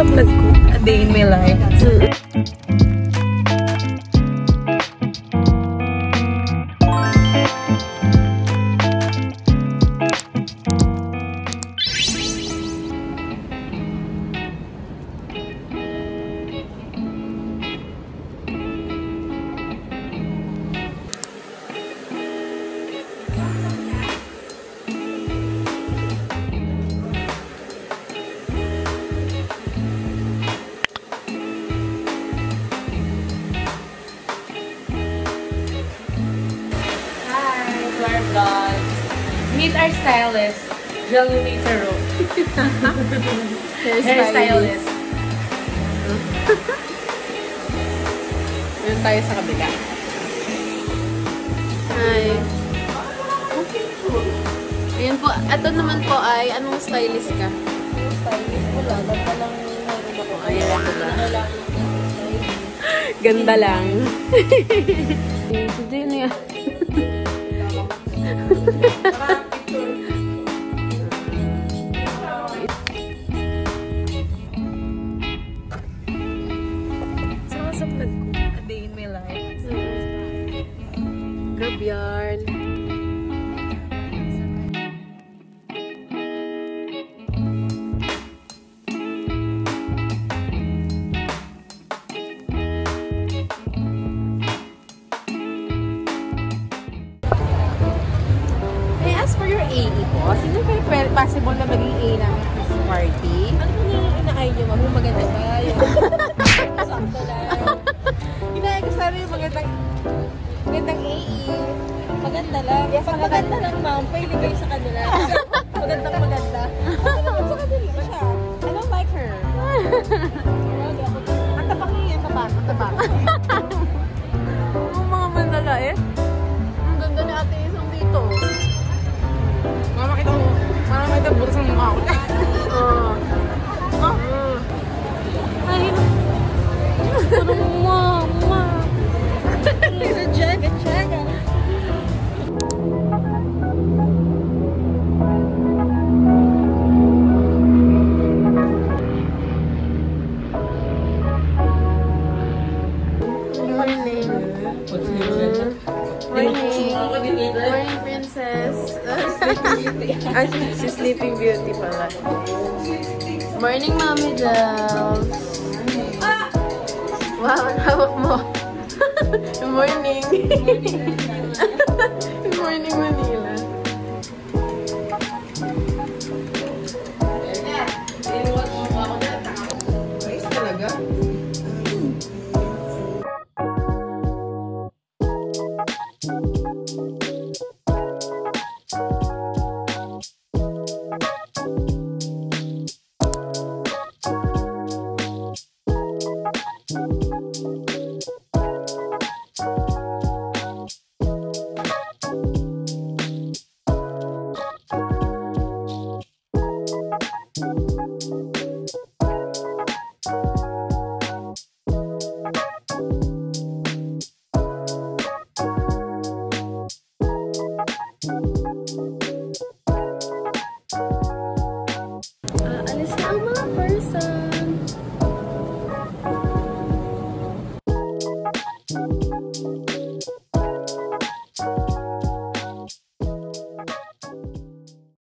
sa vlog ko. A day in my life. Meet our stylist, Jaluni Taro. Hairstylist. Meron tayo sa kabila. Hi. Ayan po. Ito naman po ay, anong stylist ka? Stylist ko lang. Ganda lang meron ako. Ayan. Ganda lang. Hindi na yan. Sama sa vlog ko. A day in my life. Grab yarn. As for your AE po, sino kayo possible na maging A namin this party? Ano po yung inaay nyo? Maganda ba? Sakto lang. Inaay ko sana yung magandang AE. Maganda lang. Yes, maganda lang, ma'am. Pwede kayo sa kanila. Magandang maganda. Maganda sa kanila siya. I don't like her. Ang tabang niya, ang tabang. Ang mga mandala eh. Ang ganda ni Ate Isang dito. Makita mo. Parang may tabos ang mukha ko. Ay, parang mama. Jaga. Morning, princess. She's Sleeping Beauty pala. Morning, Mommy Dolls. Wow, ang hawak mo. Good morning. Good morning, Manila. Ayos talaga.